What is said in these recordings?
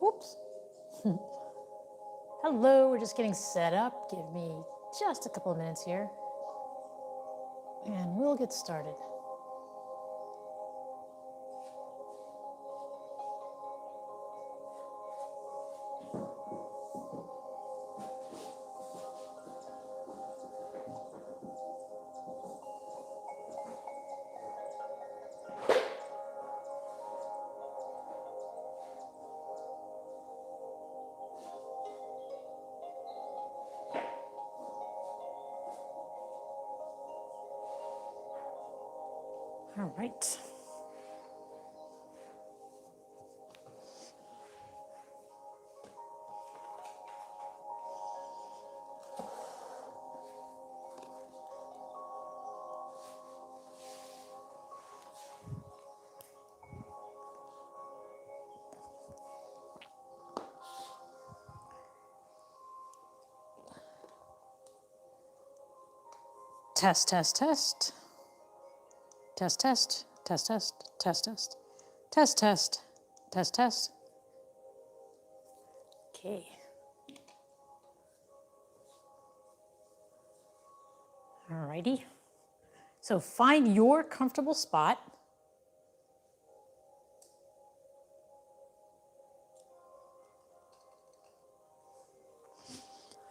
Whoops. Hello, we're just getting set up. Give me just a couple of minutes here, and we'll get started. All right. Test, test, test. Test, test, test, test, test, test. Test, test, test, test. Okay. All righty. So find your comfortable spot.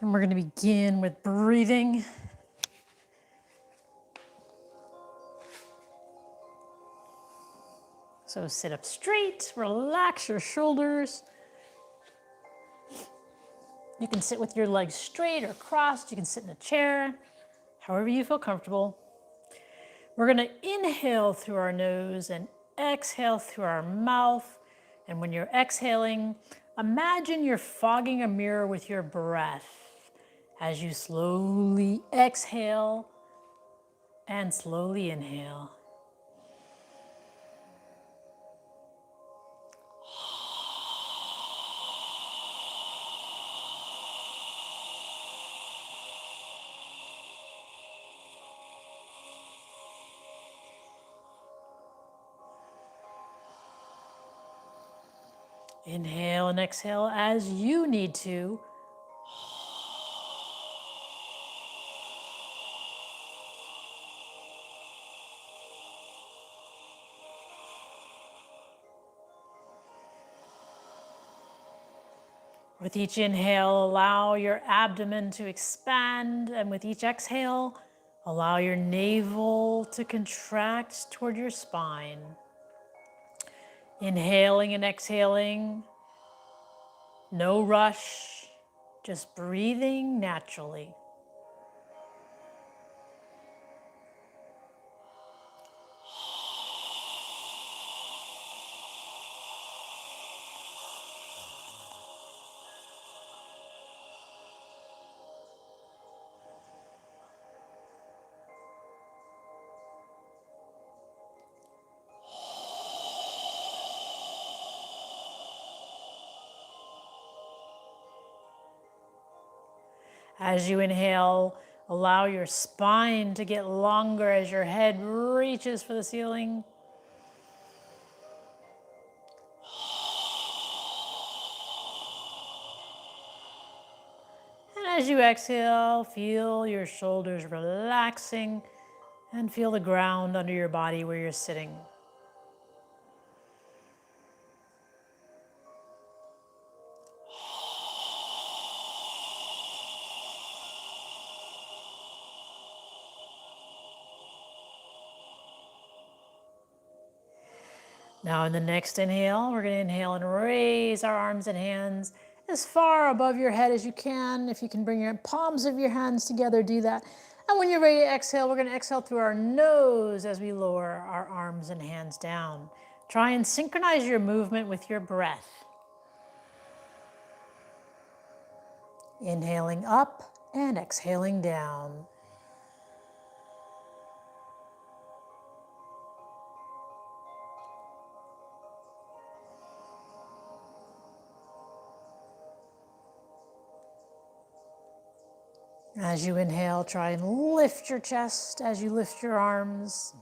And we're going to begin with breathing. So sit up straight, relax your shoulders. You can sit with your legs straight or crossed. You can sit in a chair, however you feel comfortable. We're going to inhale through our nose and exhale through our mouth. And when you're exhaling, imagine you're fogging a mirror with your breath as you slowly exhale and slowly inhale. Inhale and exhale as you need to. With each inhale, allow your abdomen to expand, and with each exhale, allow your navel to contract toward your spine. Inhaling and exhaling, no rush, just breathing naturally. As you inhale, allow your spine to get longer as your head reaches for the ceiling. And as you exhale, feel your shoulders relaxing and feel the ground under your body where you're sitting. Now in the next inhale, we're going to inhale and raise our arms and hands as far above your head as you can. If you can bring your palms of your hands together, do that. And when you're ready to exhale, we're going to exhale through our nose as we lower our arms and hands down. Try and synchronize your movement with your breath. Inhaling up and exhaling down. As you inhale, try and lift your chest as you lift your arms.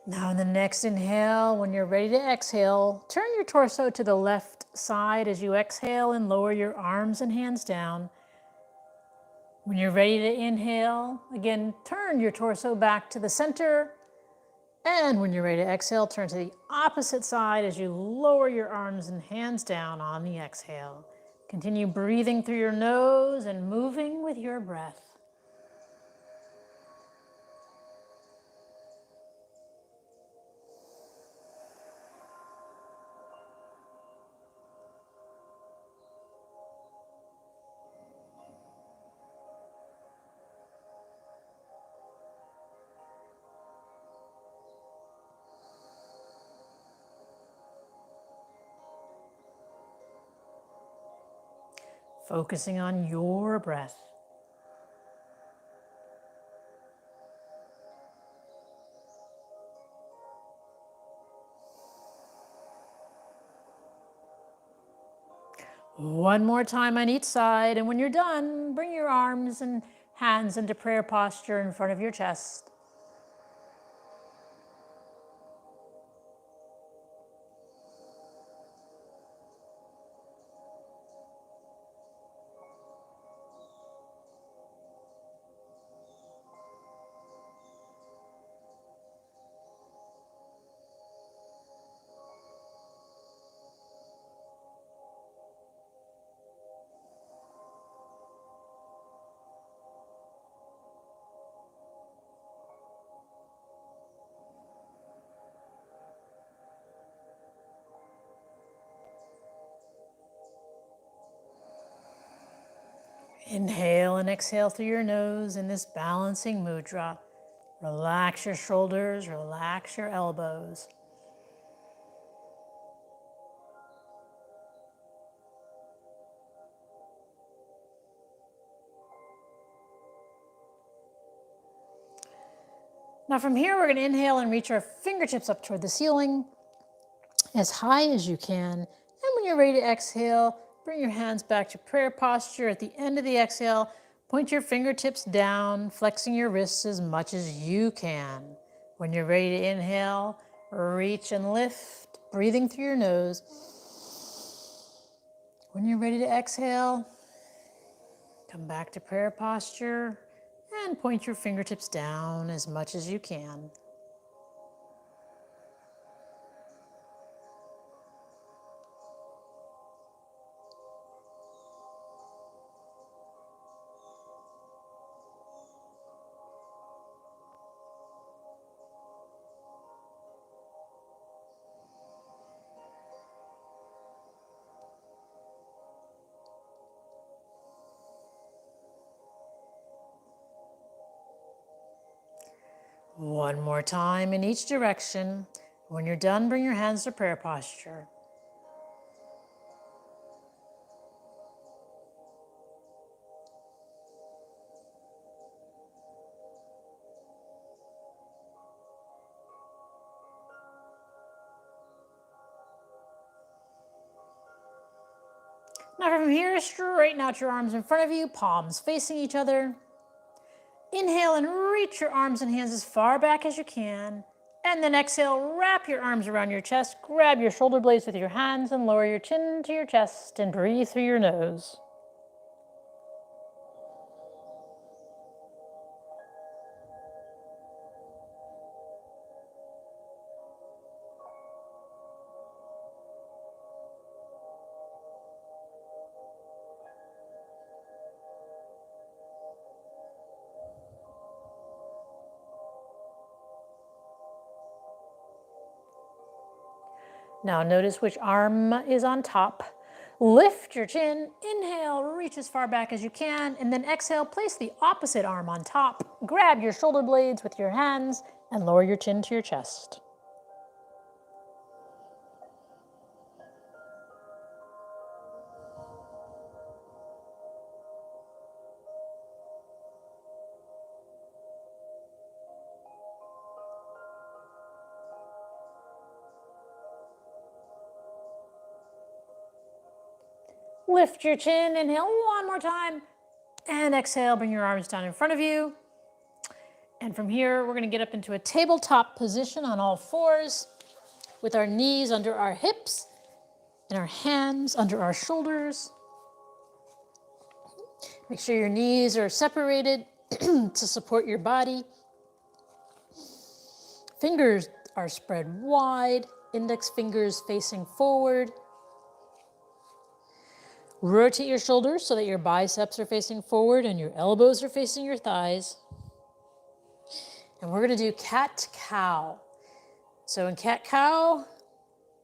Now in the next inhale, when you're ready to exhale, turn your torso to the left side as you exhale and lower your arms and hands down. When you're ready to inhale, again, turn your torso back to the center. And when you're ready to exhale, turn to the opposite side as you lower your arms and hands down on the exhale. Continue breathing through your nose and moving with your breath. Focusing on your breath. One more time on each side, and when you're done, bring your arms and hands into prayer posture in front of your chest. Inhale and exhale through your nose in this balancing mudra. Relax your shoulders, relax your elbows. Now from here, we're going to inhale and reach our fingertips up toward the ceiling as high as you can. And when you're ready to exhale, bring your hands back to prayer posture. At the end of the exhale, point your fingertips down, flexing your wrists as much as you can. When you're ready to inhale, reach and lift, breathing through your nose. When you're ready to exhale, come back to prayer posture and point your fingertips down as much as you can. One more time in each direction. When you're done, bring your hands to prayer posture. Now from here, straighten out your arms in front of you, palms facing each other. Inhale and reach your arms and hands as far back as you can. And then exhale, wrap your arms around your chest, grab your shoulder blades with your hands and lower your chin to your chest and breathe through your nose. Now notice which arm is on top. Lift your chin, inhale, reach as far back as you can, and then exhale, place the opposite arm on top. Grab your shoulder blades with your hands and lower your chin to your chest. Lift your chin, inhale one more time, and exhale, bring your arms down in front of you. And from here, we're going to get up into a tabletop position on all fours with our knees under our hips and our hands under our shoulders. Make sure your knees are separated to support your body. Fingers are spread wide, index fingers facing forward. Rotate your shoulders so that your biceps are facing forward and your elbows are facing your thighs. And we're going to do cat-cow. So in cat-cow,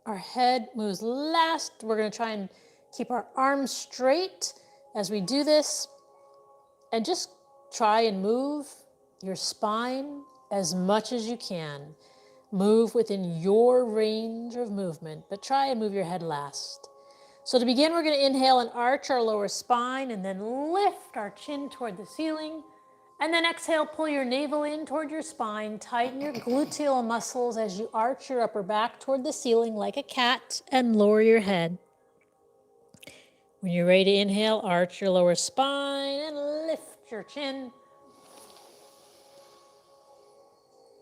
our head moves last. We're going to try and keep our arms straight as we do this. And just try and move your spine as much as you can. Move within your range of movement, but try and move your head last. So to begin, we're going to inhale and arch our lower spine and then lift our chin toward the ceiling. And then exhale, pull your navel in toward your spine, tighten your gluteal muscles as you arch your upper back toward the ceiling like a cat and lower your head. When you're ready to inhale, arch your lower spine and lift your chin.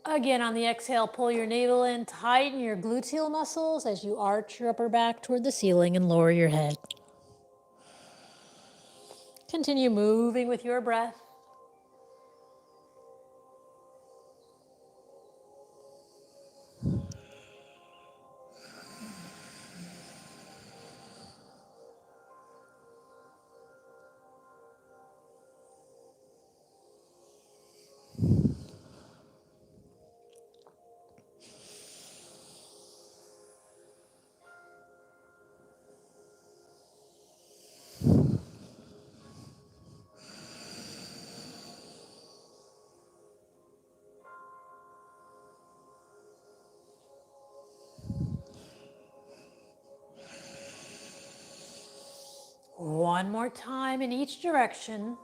Again, on the exhale, pull your navel in, tighten your gluteal muscles as you arch your upper back toward the ceiling and lower your head. Continue moving with your breath. One more time in each direction.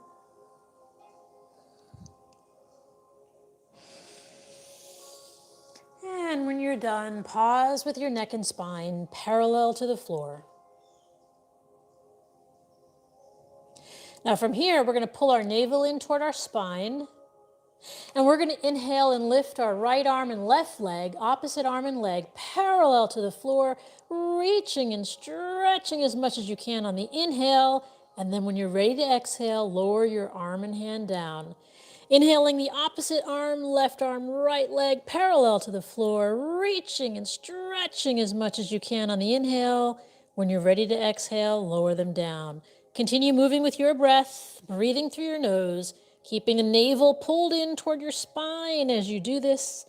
And when you're done, pause with your neck and spine parallel to the floor. Now from here, we're going to pull our navel in toward our spine. And we're going to inhale and lift our right arm and left leg, opposite arm and leg, parallel to the floor, reaching and stretching as much as you can on the inhale. And then when you're ready to exhale, lower your arm and hand down. Inhaling the opposite arm, left arm, right leg, parallel to the floor, reaching and stretching as much as you can on the inhale. When you're ready to exhale, lower them down. Continue moving with your breath, breathing through your nose, keeping the navel pulled in toward your spine as you do this,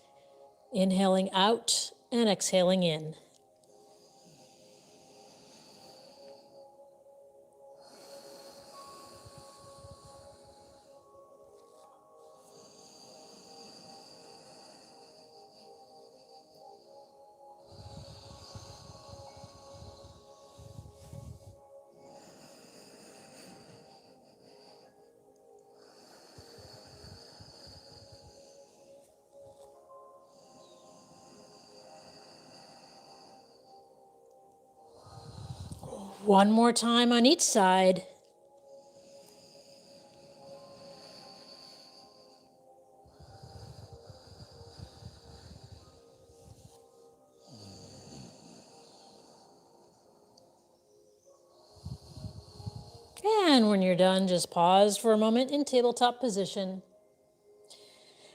inhaling out and exhaling in. One more time on each side. And when you're done, just pause for a moment in tabletop position.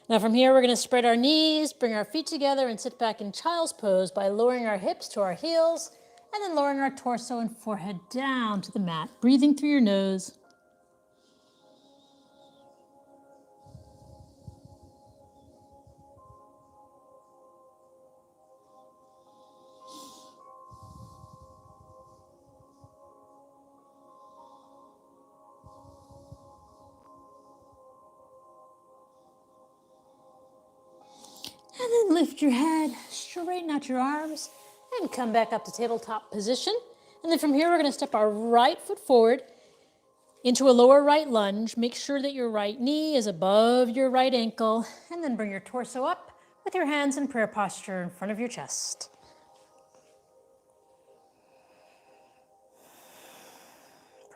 Now from here, we're going to spread our knees, bring our feet together, and sit back in child's pose by lowering our hips to our heels, and then lowering our torso and forehead down to the mat, breathing through your nose. And then lift your head, straighten out your arms, and come back up to tabletop position. And then from here, we're going to step our right foot forward into a lower right lunge. Make sure that your right knee is above your right ankle, and then bring your torso up with your hands in prayer posture in front of your chest.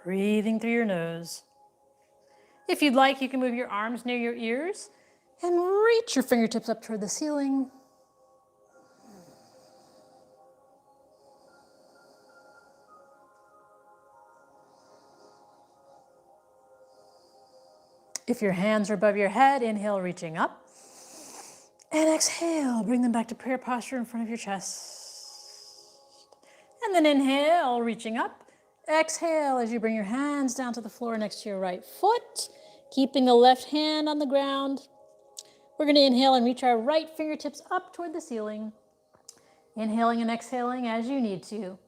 Breathing through your nose. If you'd like, you can move your arms near your ears And reach your fingertips up toward the ceiling. If your hands are above your head, inhale, reaching up. And exhale, bring them back to prayer posture in front of your chest. And then inhale, reaching up. Exhale as you bring your hands down to the floor next to your right foot, keeping the left hand on the ground. We're going to inhale and reach our right fingertips up toward the ceiling. Inhaling and exhaling as you need to.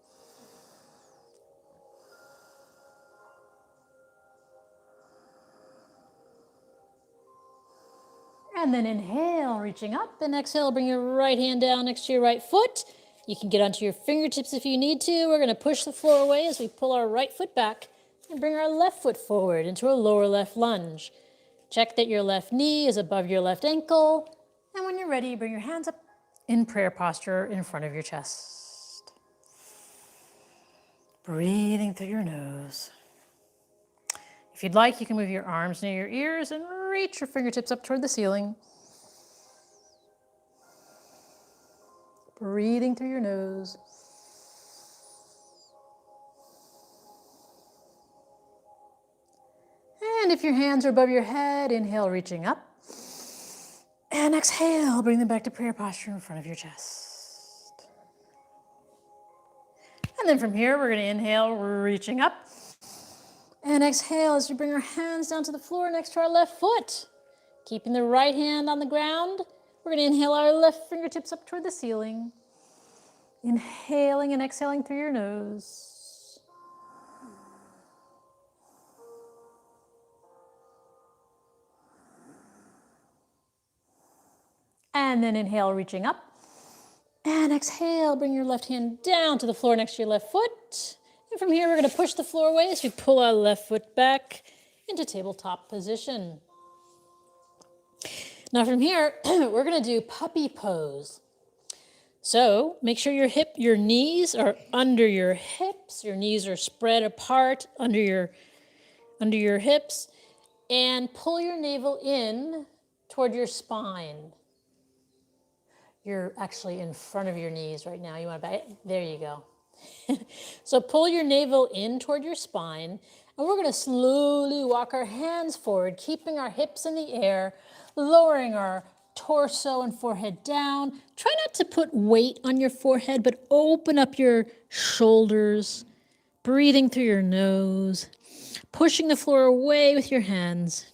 And then inhale, reaching up, and exhale, bring your right hand down next to your right foot. You can get onto your fingertips if you need to. We're going to push the floor away as we pull our right foot back and bring our left foot forward into a lower left lunge. Check that your left knee is above your left ankle. And when you're ready, bring your hands up in prayer posture in front of your chest. Breathing through your nose. If you'd like, you can move your arms near your ears and reach your fingertips up toward the ceiling. Breathing through your nose. And if your hands are above your head, inhale, reaching up. And exhale, bring them back to prayer posture in front of your chest. And then from here, we're going to inhale, reaching up. And exhale as we bring our hands down to the floor next to our left foot. Keeping the right hand on the ground, we're going to inhale our left fingertips up toward the ceiling. Inhaling and exhaling through your nose. And then inhale, reaching up. And exhale, bring your left hand down to the floor next to your left foot. And from here, we're going to push the floor away as we pull our left foot back into tabletop position. Now from here, we're going to do puppy pose. So make sure your knees are under your hips. Your knees are spread apart under your hips. And pull your navel in toward your spine. You're actually in front of your knees right now. You want to back it? There you go. So pull your navel in toward your spine, and we're going to slowly walk our hands forward, keeping our hips in the air, lowering our torso and forehead down. Try not to put weight on your forehead, but open up your shoulders, breathing through your nose, pushing the floor away with your hands.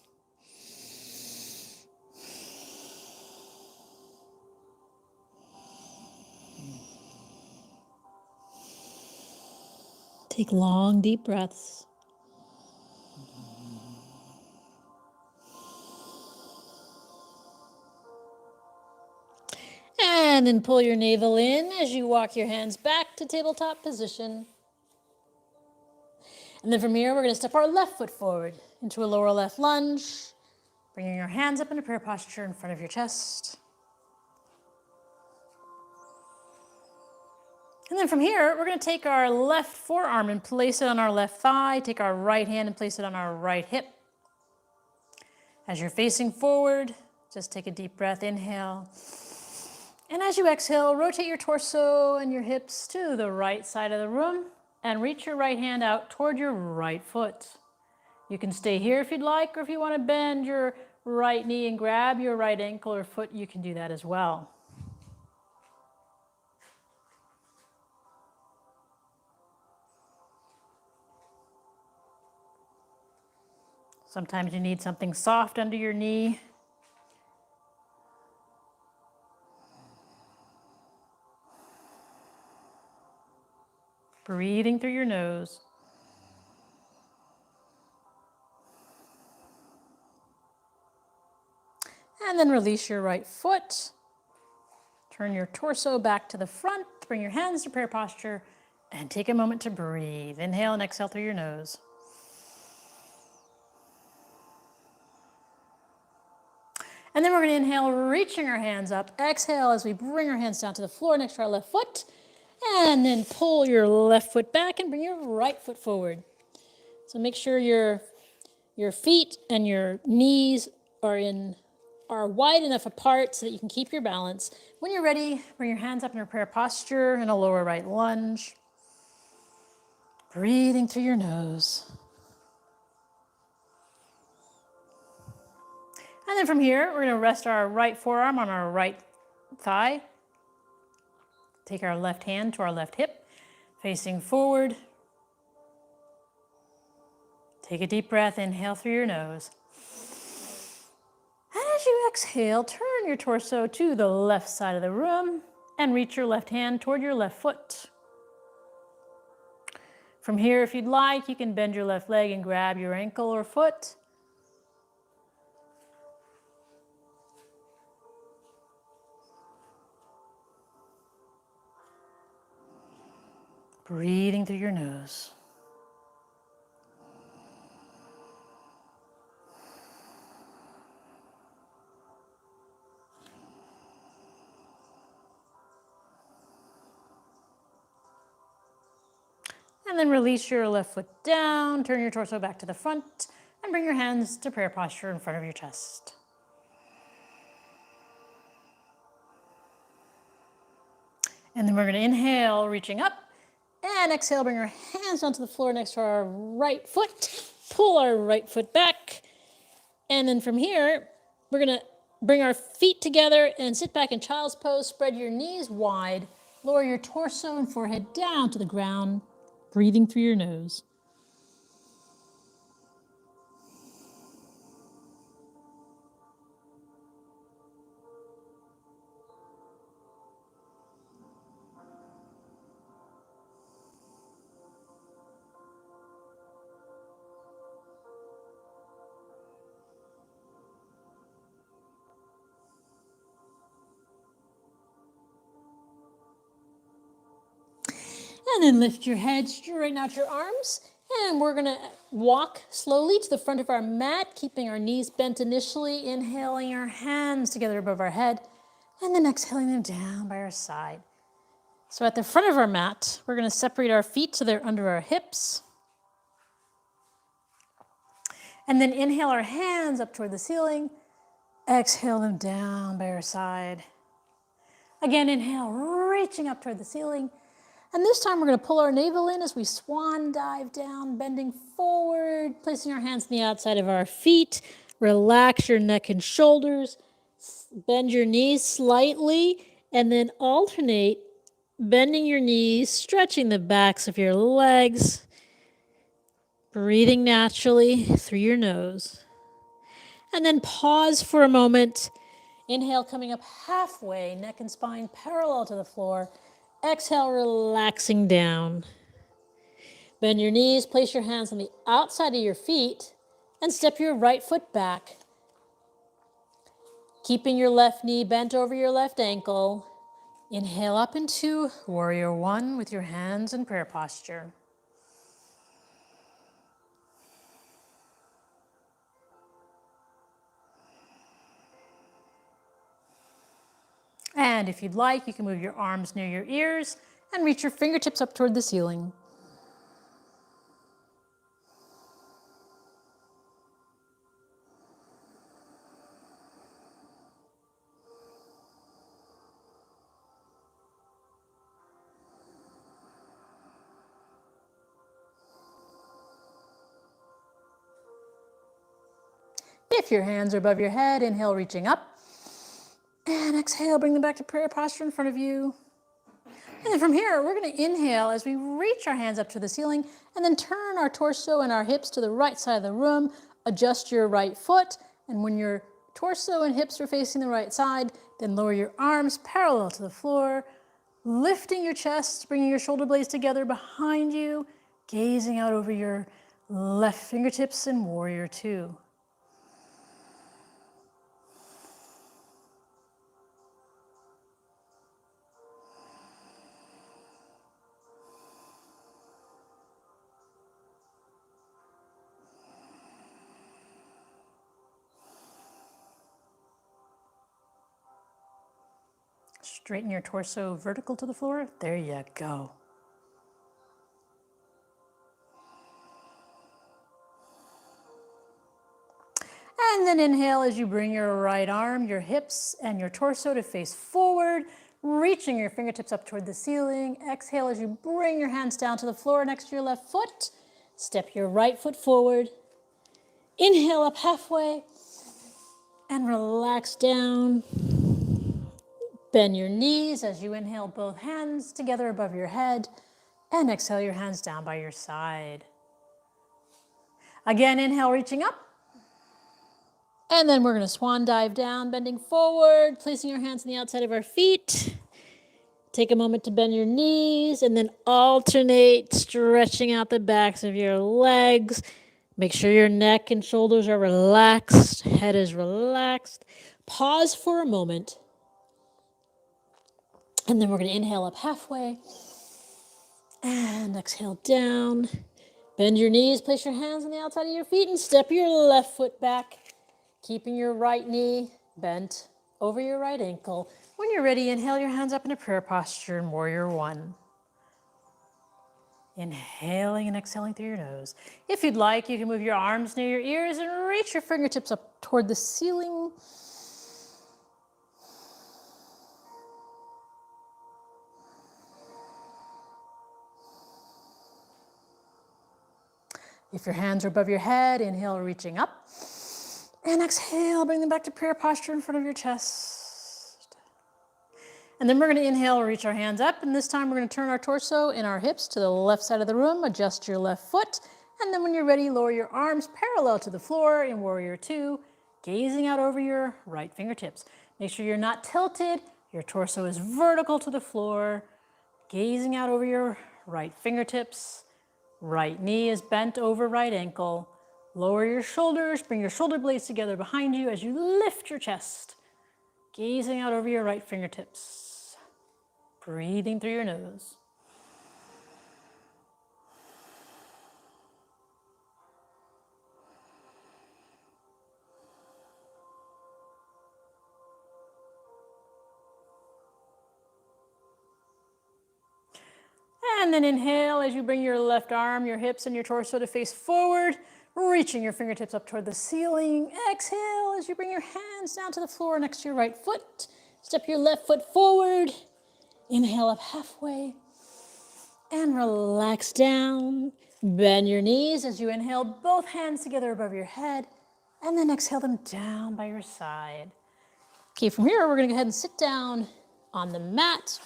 Take long, deep breaths. And then pull your navel in as you walk your hands back to tabletop position. And then from here, we're going to step our left foot forward into a lower left lunge, bringing your hands up into prayer posture in front of your chest. And then from here, we're going to take our left forearm and place it on our left thigh. Take our right hand and place it on our right hip. As you're facing forward, just take a deep breath, inhale. And as you exhale, rotate your torso and your hips to the right side of the room and reach your right hand out toward your right foot. You can stay here if you'd like, or if you want to bend your right knee and grab your right ankle or foot, you can do that as well. Sometimes you need something soft under your knee. Breathing through your nose. And then release your right foot. Turn your torso back to the front. Bring your hands to prayer posture and take a moment to breathe. Inhale and exhale through your nose. And then we're going to inhale, reaching our hands up. Exhale as we bring our hands down to the floor next to our left foot. And then pull your left foot back and bring your right foot forward. So make sure your feet and your knees are in are wide enough apart so that you can keep your balance. When you're ready, bring your hands up in a prayer posture in a lower right lunge. Breathing through your nose. And then from here, we're going to rest our right forearm on our right thigh. Take our left hand to our left hip, facing forward. Take a deep breath, inhale through your nose. And as you exhale, turn your torso to the left side of the room and reach your left hand toward your left foot. From here, if you'd like, you can bend your left leg and grab your ankle or foot. Breathing through your nose. And then release your left foot down, turn your torso back to the front, and bring your hands to prayer posture in front of your chest. And then we're going to inhale, reaching up, and exhale, bring our hands onto the floor next to our right foot. Pull our right foot back. And then from here, we're going to bring our feet together and sit back in child's pose. Spread your knees wide. Lower your torso and forehead down to the ground. Breathing through your nose. And then lift your head, straighten out your arms, and we're going to walk slowly to the front of our mat, keeping our knees bent initially, inhaling our hands together above our head, and then exhaling them down by our side. So at the front of our mat, we're going to separate our feet so they're under our hips. And then inhale our hands up toward the ceiling, exhale them down by our side. Again, inhale, reaching up toward the ceiling. And this time we're going to pull our navel in as we swan dive down, bending forward, placing our hands on the outside of our feet. Relax your neck and shoulders. Bend your knees slightly, and then alternate bending your knees, stretching the backs of your legs. Breathing naturally through your nose. And then pause for a moment. Inhale, coming up halfway, neck and spine parallel to the floor. Exhale, relaxing down. Bend your knees, place your hands on the outside of your feet, and step your right foot back. Keeping your left knee bent over your left ankle. Inhale up into Warrior One with your hands in prayer posture. And if you'd like, you can move your arms near your ears and reach your fingertips up toward the ceiling. If your hands are above your head, inhale, reaching up. And exhale, bring them back to prayer posture in front of you. And then from here, we're going to inhale as we reach our hands up to the ceiling and then turn our torso and our hips to the right side of the room. Adjust your right foot. And when your torso and hips are facing the right side, then lower your arms parallel to the floor, lifting your chest, bringing your shoulder blades together behind you, gazing out over your left fingertips in Warrior Two. Straighten your torso vertical to the floor. There you go. And then inhale as you bring your right arm, your hips, and your torso to face forward, reaching your fingertips up toward the ceiling. Exhale as you bring your hands down to the floor next to your left foot. Step your right foot forward. Inhale up halfway and relax down. Bend your knees as you inhale both hands together above your head and exhale your hands down by your side. Again, inhale, reaching up. And then we're going to swan dive down, bending forward, placing your hands on the outside of our feet. Take a moment to bend your knees and then alternate stretching out the backs of your legs. Make sure your neck and shoulders are relaxed, head is relaxed. Pause for a moment. And then we're going to inhale up halfway and exhale down. Bend your knees, place your hands on the outside of your feet and step your left foot back, keeping your right knee bent over your right ankle. When you're ready, inhale your hands up into prayer posture in Warrior One. Inhaling and exhaling through your nose. If you'd like, you can move your arms near your ears and reach your fingertips up toward the ceiling. If your hands are above your head, inhale, reaching up. And exhale, bring them back to prayer posture in front of your chest. And then we're going to inhale, reach our hands up. And this time we're going to turn our torso and our hips to the left side of the room. Adjust your left foot. And then when you're ready, lower your arms parallel to the floor in Warrior Two, gazing out over your right fingertips. Make sure you're not tilted. Your torso is vertical to the floor, gazing out over your right fingertips. Right knee is bent over right ankle. Lower your shoulders, bring your shoulder blades together behind you as you lift your chest, gazing out over your right fingertips. Breathing through your nose. And then inhale as you bring your left arm, your hips, and your torso to face forward, reaching your fingertips up toward the ceiling. Exhale as you bring your hands down to the floor next to your right foot. Step your left foot forward. Inhale up halfway and relax down. Bend your knees as you inhale both hands together above your head and then exhale them down by your side. Okay, from here we're going to go ahead and sit down on the mat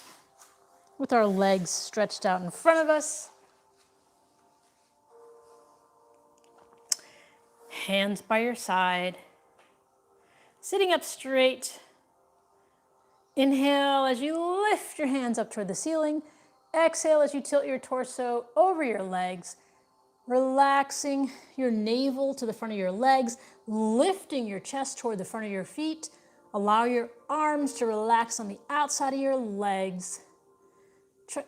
with our legs stretched out in front of us. Hands by your side. Sitting up straight. Inhale as you lift your hands up toward the ceiling. Exhale as you tilt your torso over your legs, relaxing your navel to the front of your legs, lifting your chest toward the front of your feet. Allow your arms to relax on the outside of your legs.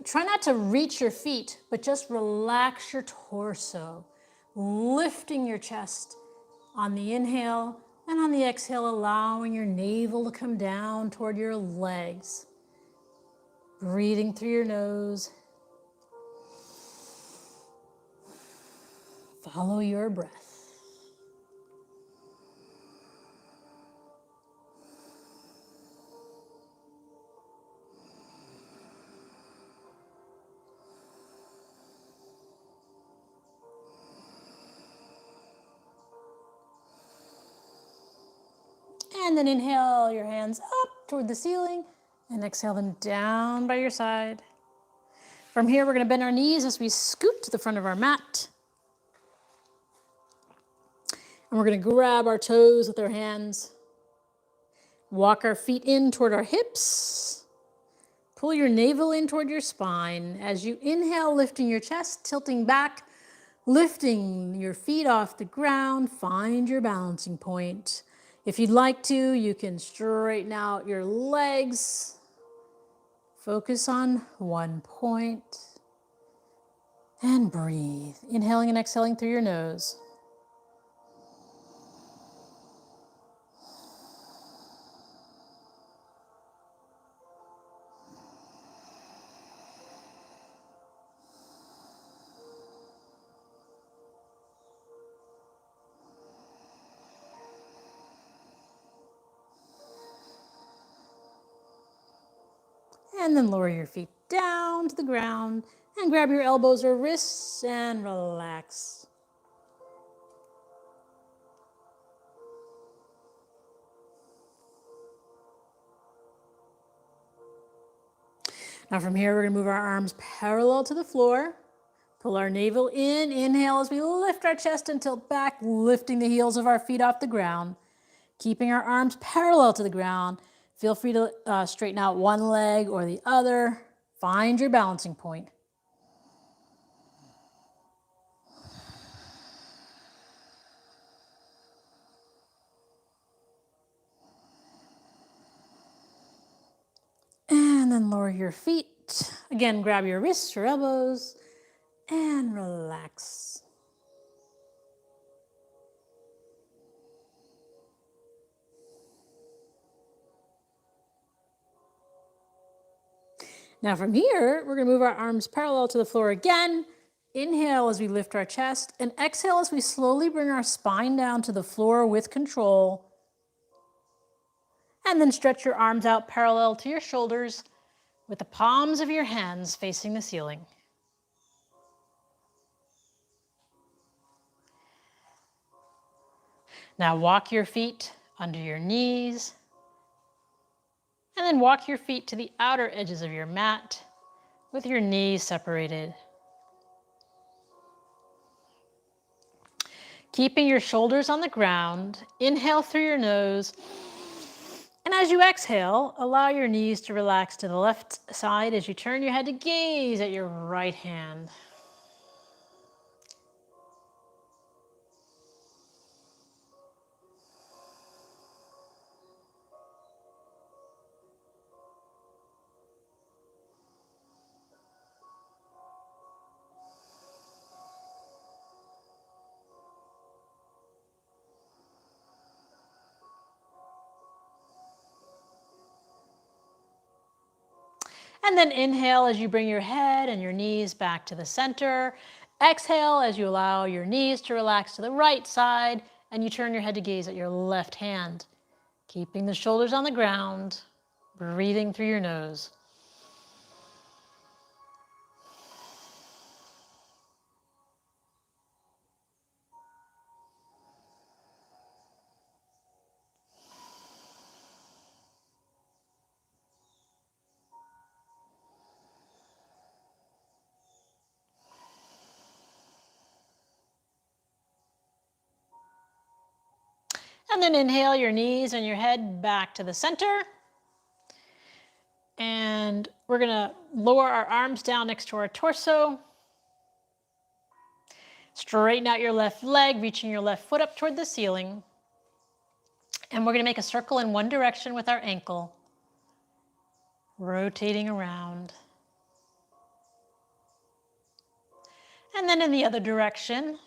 Try not to reach your feet, but just relax your torso, lifting your chest on the inhale and on the exhale, allowing your navel to come down toward your legs. Breathing through your nose. Follow your breath. And then inhale your hands up toward the ceiling and exhale them down by your side. From here, we're going to bend our knees as we scoot to the front of our mat. And we're going to grab our toes with our hands. Walk our feet in toward our hips. Pull your navel in toward your spine. As you inhale, lifting your chest, tilting back, lifting your feet off the ground. Find your balancing point. If you'd like to, you can straighten out your legs. Focus on one point. And breathe. Inhaling and exhaling through your nose. And then lower your feet down to the ground and grab your elbows or wrists and relax. Now from here, we're gonna move our arms parallel to the floor. Pull our navel in, inhale as we lift our chest and tilt back, lifting the heels of our feet off the ground. Keeping our arms parallel to the ground. Feel free to straighten out one leg or the other. Find your balancing point. And then lower your feet. Again, grab your wrists or elbows and relax. Now from here, we're gonna move our arms parallel to the floor again. Inhale as we lift our chest and exhale as we slowly bring our spine down to the floor with control. And then stretch your arms out parallel to your shoulders with the palms of your hands facing the ceiling. Now walk your feet under your knees, and then walk your feet to the outer edges of your mat with your knees separated. Keeping your shoulders on the ground, inhale through your nose, and as you exhale, allow your knees to relax to the left side as you turn your head to gaze at your right hand. And then inhale as you bring your head and your knees back to the center. Exhale as you allow your knees to relax to the right side and you turn your head to gaze at your left hand. Keeping the shoulders on the ground, breathing through your nose. And then inhale your knees and your head back to the center. And we're gonna lower our arms down next to our torso. Straighten out your left leg, reaching your left foot up toward the ceiling. And we're gonna make a circle in one direction with our ankle, rotating around. And then in the other direction,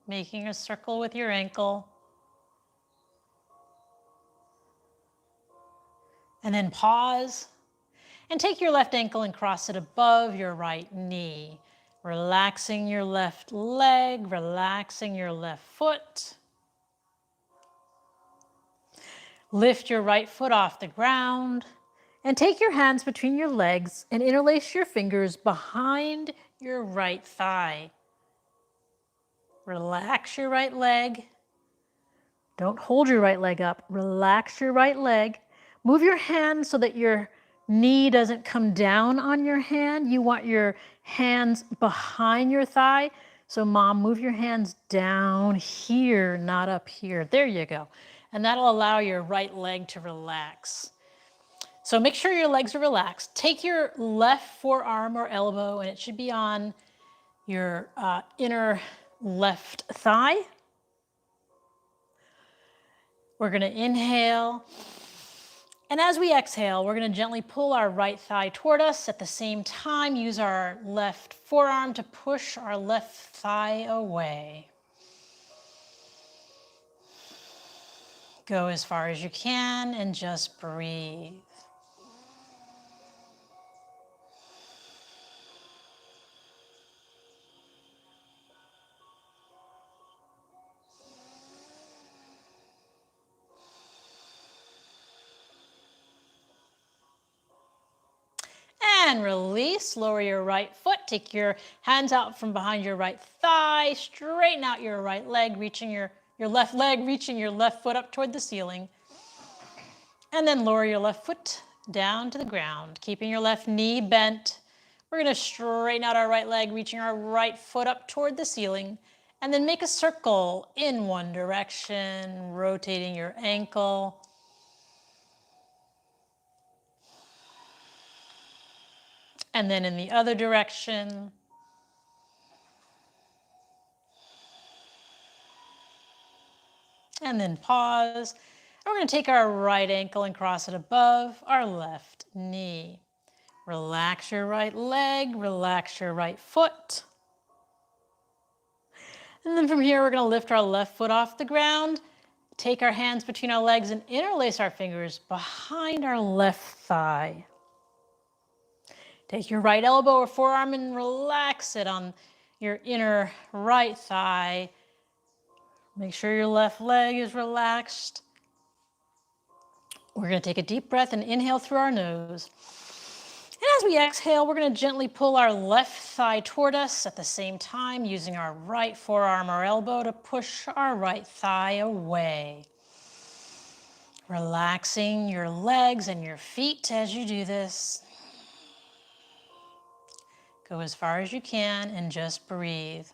making a circle with your ankle. And then pause and take your left ankle and cross it above your right knee. Relaxing your left leg, relaxing your left foot. Lift your right foot off the ground and take your hands between your legs and interlace your fingers behind your right thigh. Relax your right leg. Don't hold your right leg up. Relax your right leg. Move your hand so that your knee doesn't come down on your hand. You want your hands behind your thigh. So mom, move your hands down here, not up here. There you go. And that'll allow your right leg to relax. So make sure your legs are relaxed. Take your left forearm or elbow, and it should be on your inner left thigh. We're gonna inhale. And as we exhale, we're gonna gently pull our right thigh toward us. At the same time, use our left forearm to push our left thigh away. Go as far as you can and just breathe. And release, lower your right foot, take your hands out from behind your right thigh, straighten out your right leg, reaching your left leg, reaching your left foot up toward the ceiling. And then lower your left foot down to the ground, keeping your left knee bent. We're gonna straighten out our right leg, reaching our right foot up toward the ceiling, and then make a circle in one direction, rotating your ankle. And then in the other direction. And then pause. And we're going to take our right ankle and cross it above our left knee. Relax your right leg, relax your right foot. And then from here, we're going to lift our left foot off the ground, take our hands between our legs and interlace our fingers behind our left thigh. Take your right elbow or forearm and relax it on your inner right thigh. Make sure your left leg is relaxed. We're going to take a deep breath and inhale through our nose. And as we exhale, we're going to gently pull our left thigh toward us at the same time, using our right forearm or elbow to push our right thigh away. Relaxing your legs and your feet as you do this. Go as far as you can and just breathe.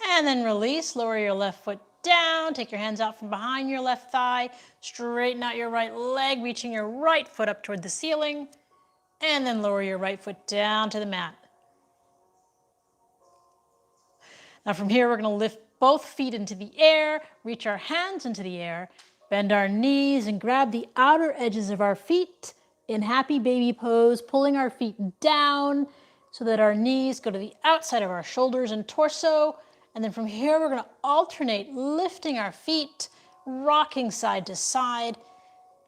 And then release, lower your left foot down, take your hands out from behind your left thigh, straighten out your right leg, reaching your right foot up toward the ceiling, and then lower your right foot down to the mat. Now from here, we're going to lift both feet into the air, reach our hands into the air, bend our knees and grab the outer edges of our feet in happy baby pose, pulling our feet down so that our knees go to the outside of our shoulders and torso. And then from here, we're going to alternate lifting our feet, rocking side to side,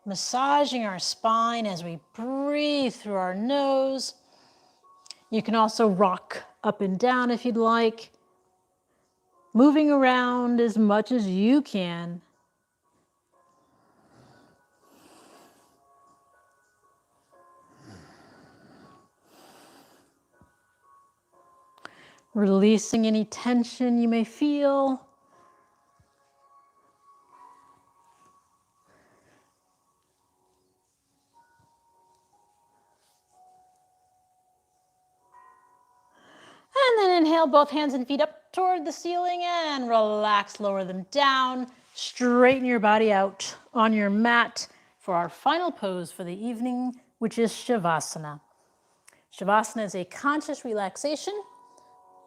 massaging our spine as we breathe through our nose. You can also rock up and down if you'd like, moving around as much as you can. Releasing any tension you may feel. And then inhale, both hands and feet up toward the ceiling and relax, lower them down. Straighten your body out on your mat for our final pose for the evening, which is Shavasana. Shavasana is a conscious relaxation,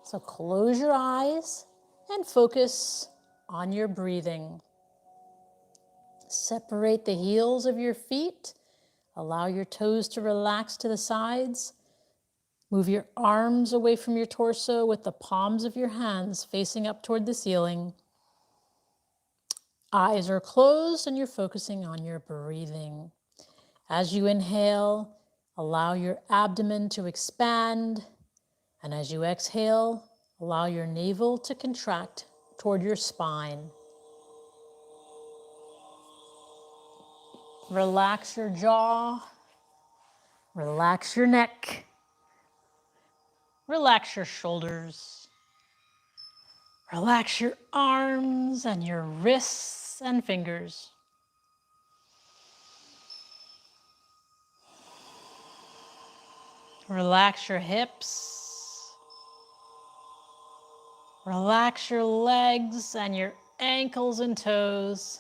so close your eyes and focus on your breathing. Separate the heels of your feet. Allow your toes to relax to the sides. Move your arms away from your torso with the palms of your hands facing up toward the ceiling. Eyes are closed and you're focusing on your breathing. As you inhale, allow your abdomen to expand. And as you exhale, allow your navel to contract toward your spine. Relax your jaw. Relax your neck. Relax your shoulders. Relax your arms and your wrists and fingers. Relax your hips. Relax your legs and your ankles and toes.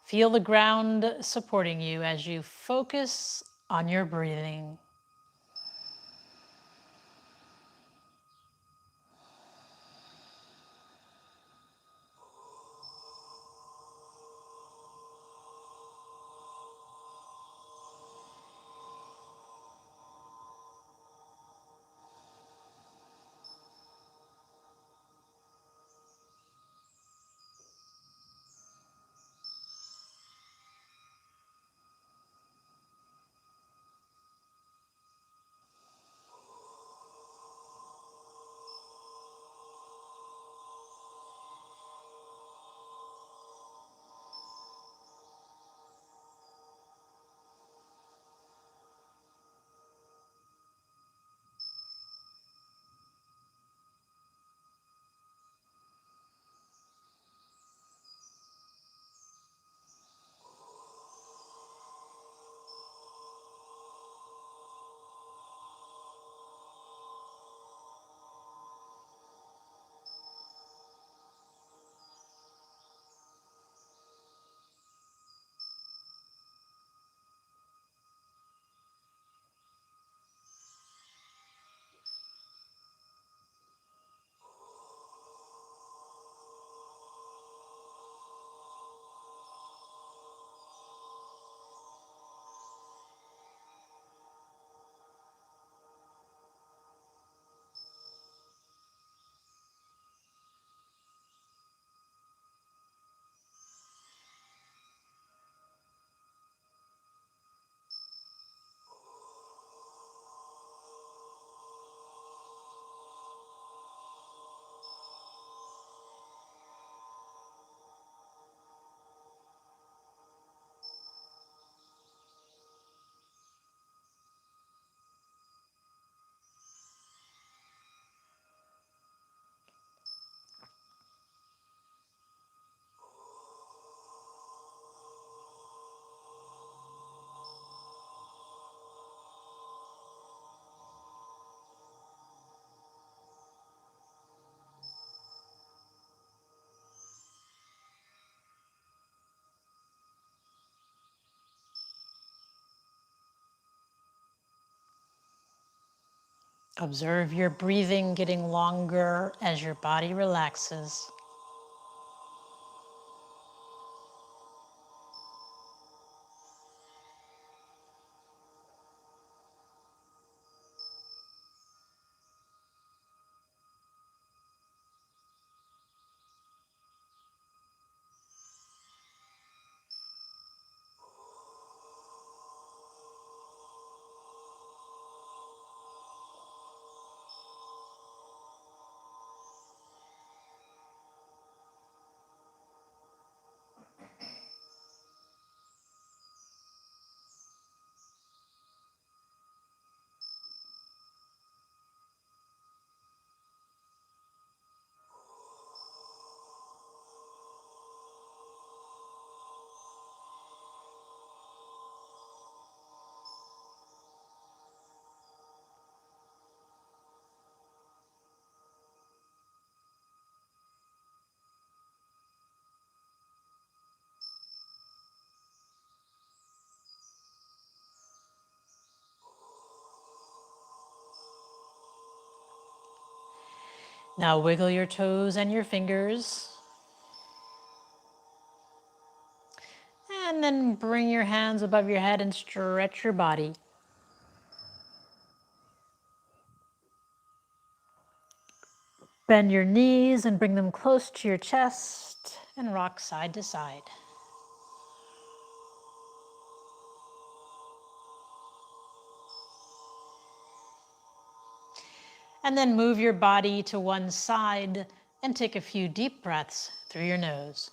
Feel the ground supporting you as you focus on your breathing. Observe your breathing getting longer as your body relaxes. Now wiggle your toes and your fingers. And then bring your hands above your head and stretch your body. Bend your knees and bring them close to your chest and rock side to side. And then move your body to one side and take a few deep breaths through your nose.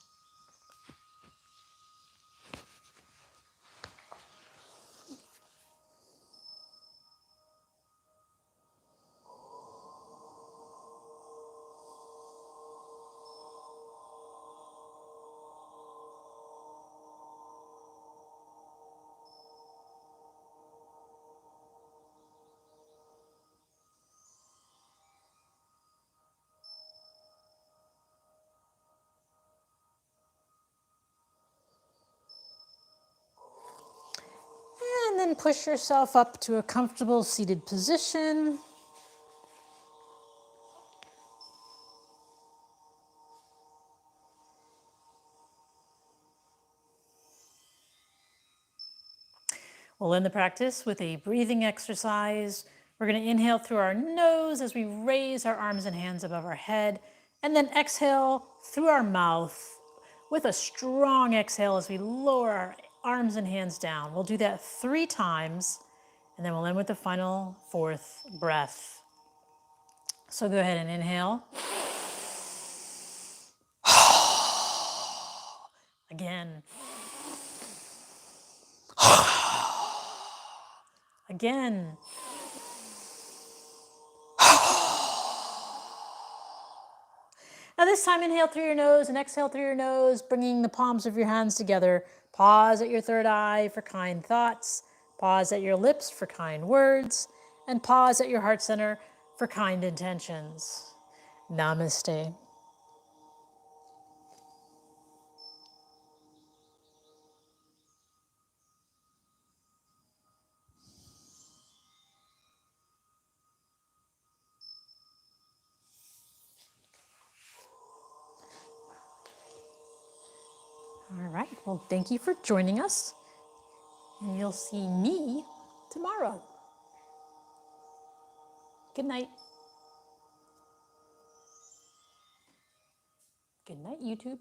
And then push yourself up to a comfortable seated position. We'll end the practice with a breathing exercise. We're going to inhale through our nose as we raise our arms and hands above our head, and then exhale through our mouth with a strong exhale as we lower our arms and hands down. We'll do that 3 times, and then we'll end with the final 4th breath. So go ahead and inhale. Again. Again. Now this time, inhale through your nose and exhale through your nose, bringing the palms of your hands together. Pause at your third eye for kind thoughts. Pause at your lips for kind words. And pause at your heart center for kind intentions. Namaste. All right, well, thank you for joining us. And you'll see me tomorrow. Good night. Good night, YouTube.